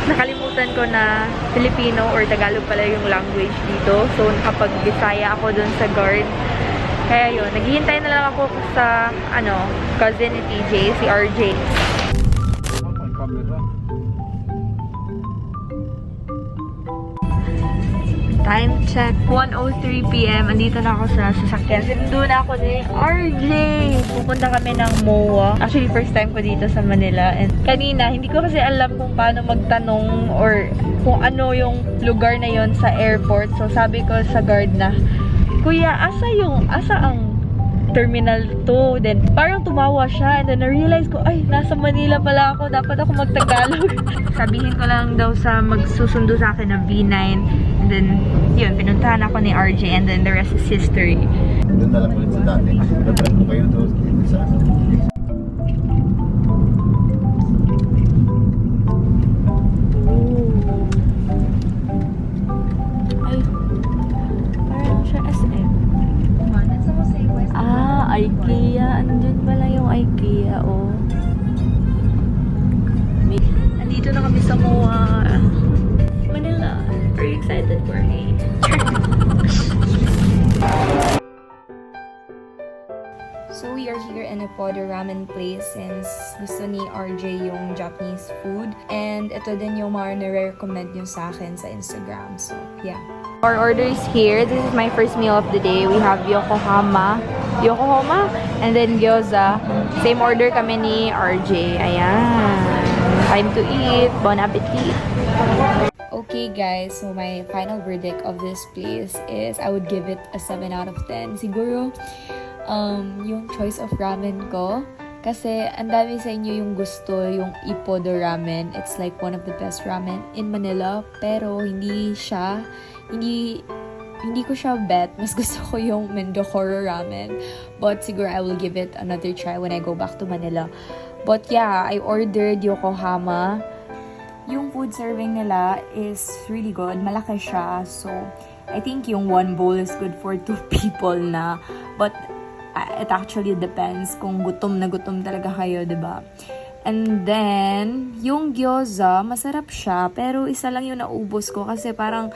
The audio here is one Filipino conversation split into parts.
Nakalimutan ko na Filipino or Tagalog pala yung language dito. So, nakapag-Bisaya ako dun sa guard. Kaya yun, naghihintay na lang ako sa, cousin ni TJ, si RJ. Time check, 1:03 PM. Andito na ako sa sasakyan. Sinundo na ako ni RJ. Pupunta kami ng MOA. Actually, first time ko dito sa Manila. And kanina, hindi ko kasi alam kung paano magtanong or kung ano yung lugar na yon sa airport. So, sabi ko sa guard na, Kuya, asa ang Terminal 2. Then, parang tumawa siya. And then, na-realize ko, ay, nasa Manila pala ako. Dapat ako magtagalog. Sabihin ko lang daw sa magsusundo sa akin na V9. And then, yun, pinuntahan ako ni RJ. And then, the rest is history. Doon na lang ulit sa dati. Nag-try mo kayo doon sa Ay, parang siya SM. IKEA. Andun pala yung IKEA, oh. Andito na kami sa MOA. Manila. Very excited for me. So we are here in a Podo ramen place since gusto ni RJ yung Japanese food. And ito din yung mga nare-recommend nyo sa akin sa Instagram. So, yeah. Our order is here. This is my first meal of the day. We have Yokohama, and then gyoza. Same order kami ni RJ. Ayan. Time to eat. Bon appetit. Okay guys, so my final verdict of this place is I would give it a 7 out of 10. Siguro, yung choice of ramen ko. Kasi ang dami sa inyo yung gusto, yung Ippodo ramen. It's like one of the best ramen in Manila. Pero hindi ko siya bet. Mas gusto ko yung Mendocoro ramen. But siguro I will give it another try when I go back to Manila. But yeah, I ordered Yokohama. Yung food serving nila is really good. Malaki siya. So, I think yung one bowl is good for 2 people na. But it actually depends kung gutom na gutom talaga kayo, diba? And then, yung gyoza, masarap siya. Pero isa lang yung naubos ko kasi parang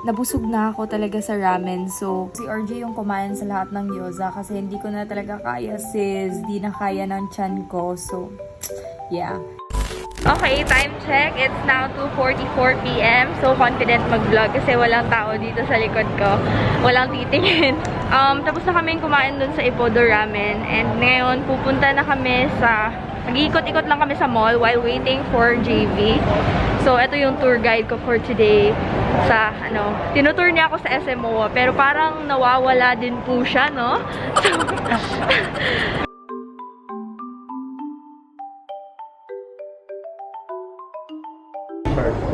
nabusog na ako talaga sa ramen. So, si RJ yung kumain sa lahat ng gyoza kasi hindi ko na talaga kaya sis. Di na kaya ng tiyan ko. So, yeah. Okay, time check. It's now 2:44 PM. So confident mag-vlog kasi walang tao dito sa likod ko. Walang titingin. Tapos na kami kumain dun sa Ippodo ramen. And ngayon, pupunta na kami sa... Mag-iikot-ikot lang kami sa mall while waiting for JV. So, ito yung tour guide ko for today. Sa, tinutour niya ako sa SMO. Pero parang nawawala din po siya, no?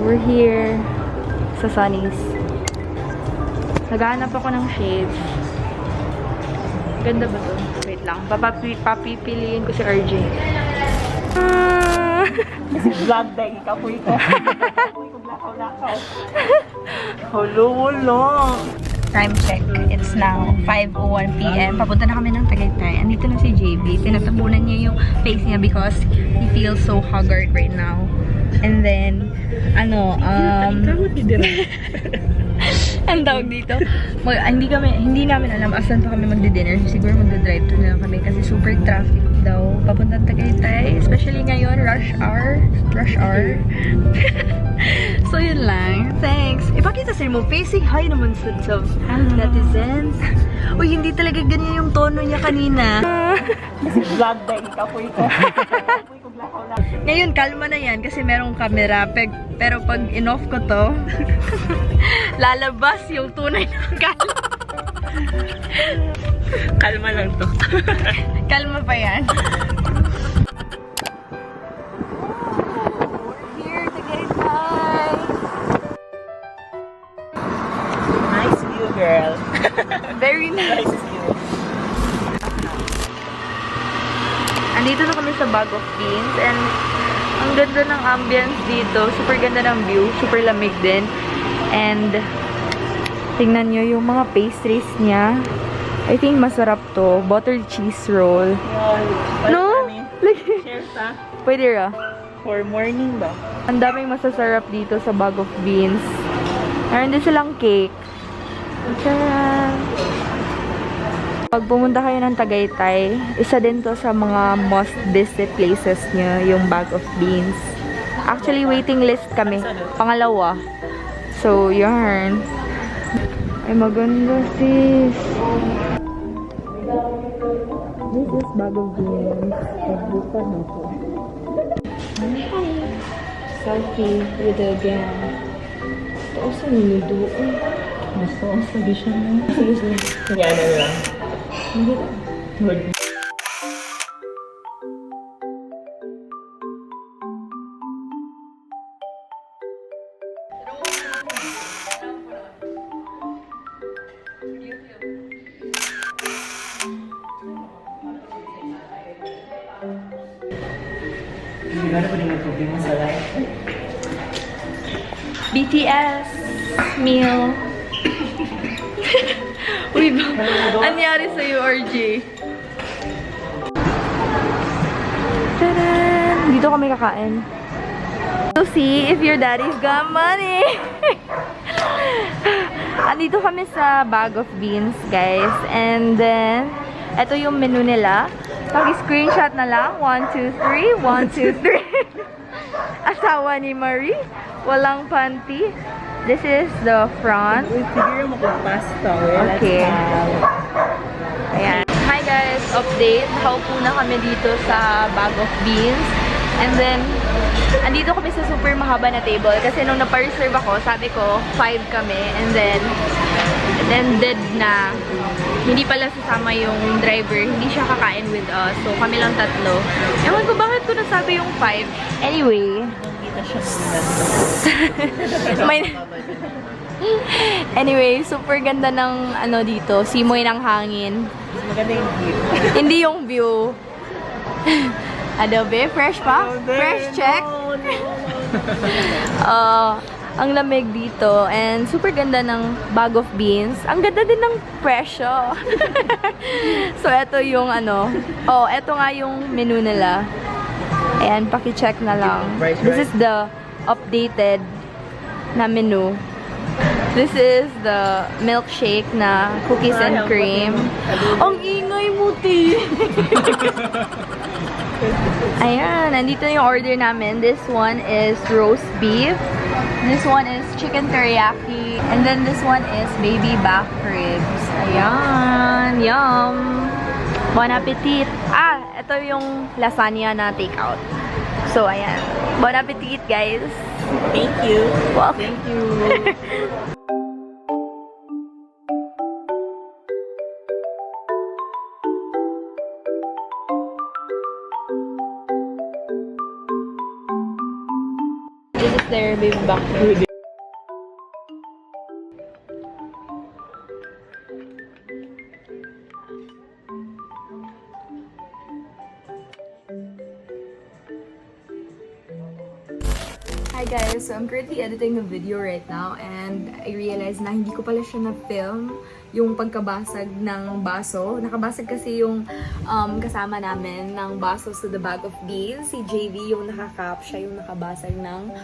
We're here sa Sunny's. Naghahanap ako ng shades. Ganda ba to? Wait lang. Papipiliin ko si RJ. Kasi vlog dahil kapoy ko. Kapoy ko lakaw-lakaw. Hulo. Time check. It's now 5:01 PM. Papunta na kami ng Tagaytay. Andito na si JB. Tinatabunan niya yung face niya because he feels so haggard right now. And then, ang tawag dito, hindi namin alam asan pa kami magdi-dinner. So, siguro magda-drive to na lang kami kasi super traffic daw. Papuntang Tagaytay, especially ngayon, rush hour. So, yun lang. Thanks. Ipakita sa mo, facing hi naman sa netizens. Uy, hindi talaga ganyan yung tono niya kanina. Kasi vlog dahil kapoy ko. Ngayon, kalma na yan kasi merong camera. Pero pag in-off ko to, lalabas yung tunay na kalma. Kalma lang to. Kalma pa yan. Nice view, girl. Very nice. Nice view. Andito na kami sa Bag of Beans and ang ganda ng ambience dito. Super ganda ng view. Super lamig din. And tingnan nyo yung mga pastries niya. I think masarap to. Buttered cheese roll. No? Cheers, ha? Pwede ra. For morning ba? Ang daming masasarap dito sa Bag of Beans. Meron din silang cake. Tcharan! Pag pumunta kayo ng Tagaytay, isa din to sa mga most visit places nyo, yung Bag of Beans. Actually, waiting list kami. Pangalawa. So, yarn. Ay, maganda sis. This is Bag of Beans. Pagbukan ako. Selfie with a gang. Ito sa niludo. Gusto ko sa vision mo. Kaya na lang. Siguro pa rin mag-cooking mo sa life. BTS meal. Uy, anyari sa'yo, RJ? Tadaan! Dito kami kakain. So, see if your daddy's got money. Andito kami sa Bag of Beans, guys. And then, eto yung menu nila. Pag-screenshot na lang. 1, 2, 3. 1, 2, 3. Asawa ni Marie. Walang panty. This is the front. Siguro mo kung pasta. Okay. Ayan. Hi guys, update. Nakaupo na kami dito sa Bag of Beans. And then, andito kami sa super mahaba na table. Kasi nung napa-reserve ako, sabi ko, 5 kami. And then dead na. Hindi pala sasama yung driver. Hindi siya kakain with us. So, kami lang 3. Ewan ko, bakit ko nasabi yung 5? Anyway. Anyway, super ganda ng ano dito, simoy ng hangin. Maganda yung view. Hindi yung view. Adobe, fresh pa? Fresh check? Ang lamig dito and super ganda ng Bag of Beans. Ang ganda din ng presyo. So, eto yung ano. Oh, eto nga yung menu nila. Ayan, paki-check na lang. This is the updated na menu. This is the milkshake na cookies and cream. Ang ingay mo, ti! Ayan, nandito yung order namin. This one is roast beef. This one is chicken teriyaki. And then this one is baby back ribs. Ayan, yum! Bon appetit! Ah, ito yung lasagna na takeout. So, ayan. Bon appetit, guys! Thank you. Welcome. Thank you. This is their baby back ribs. Hi guys! So I'm currently editing a video right now and I realized na hindi ko pala siya na-film yung pagkabasag ng baso. Nakabasag kasi yung kasama namin ng baso sa The Bag of Beans. Si JV yung nakakap, siya yung nakabasag ng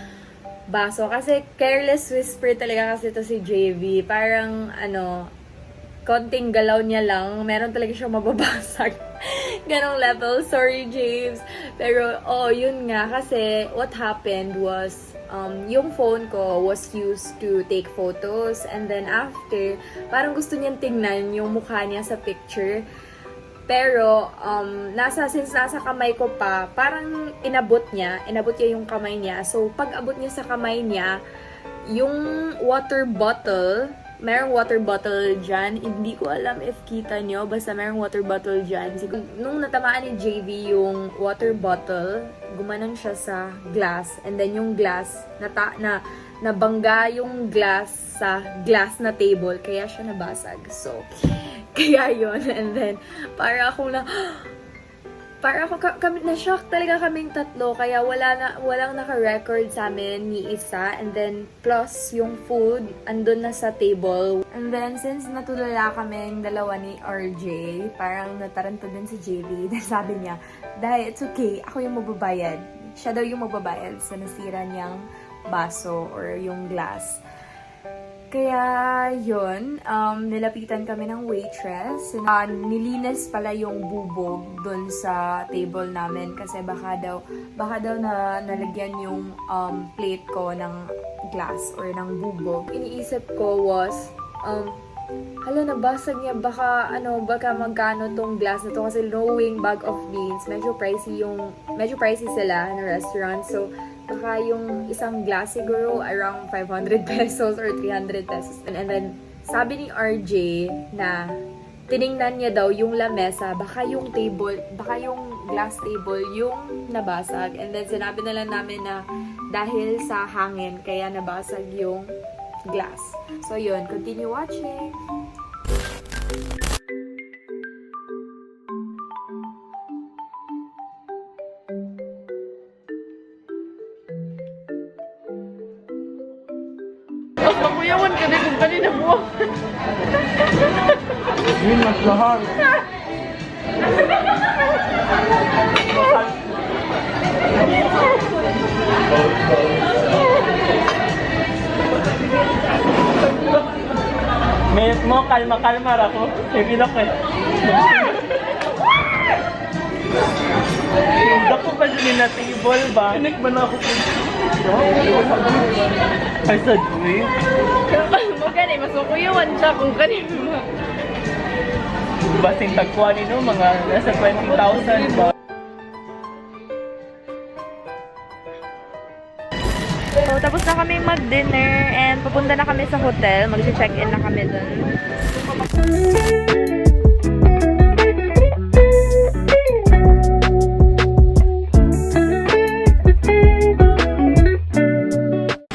baso. Kasi careless whisper talaga kasi ito si JV. Parang ano, konting galaw niya lang, meron talaga siyang mababasag. Ganong level. Sorry, James. Pero, yun nga. Kasi, what happened was, yung phone ko was used to take photos. And then, after, parang gusto niyang tingnan yung mukha niya sa picture. Pero, since nasa kamay ko pa, parang inabot niya yung kamay niya. So, pag abot niya sa kamay niya, yung water bottle, merong water bottle dyan. Hindi ko alam if kita nyo, basta merong water bottle dyan. Nung natamaan ni JV yung water bottle, gumanon siya sa glass. And then yung glass, nabangga yung glass sa glass na table, kaya siya nabasag. So, kaya yun. And then, kami na-shock talaga kaming tatlo, kaya walang naka-record sa amin ni isa. And then, plus yung food, andun na sa table. And then, since natulala kaming dalawa ni RJ, parang nataranta din si JV. Then sabi niya, dahil it's okay, ako yung magbabayad. Siya daw yung magbabayad sa nasira niyang baso or yung glass. Kaya yun, nilapitan kami ng waitress. Nilinis pala yung bubog dun sa table namin kasi baka daw na nalagyan yung plate ko ng glass or ng bubog. Iniisip ko was, nabasag niya, baka magkano tong glass na to kasi knowing bag of beans, medyo pricey sila na restaurant. So, baka yung isang glass siguro around 500 pesos or 300 pesos. And then, sabi ni RJ na tiningnan niya daw yung lamesa, baka yung glass table yung nabasag. And then, sinabi na lang namin na dahil sa hangin, kaya nabasag yung glass. So, yun. Continue watching. Makuyawan ka din kung kanina buwak. Yun, mas lahar. Mayat mo, kalma-kalma ako. Sige lang eh. Dako pa dyan na table ba? Pinik ba na ako po? Ay, sadwi. Mo gani, masukuyawan siya kung kanina. Basing tagkuhan nino, mga nasa 20,000 ba? So, tapos na kami mag-dinner and papunta na kami sa hotel. Mag-check-in na kami dun.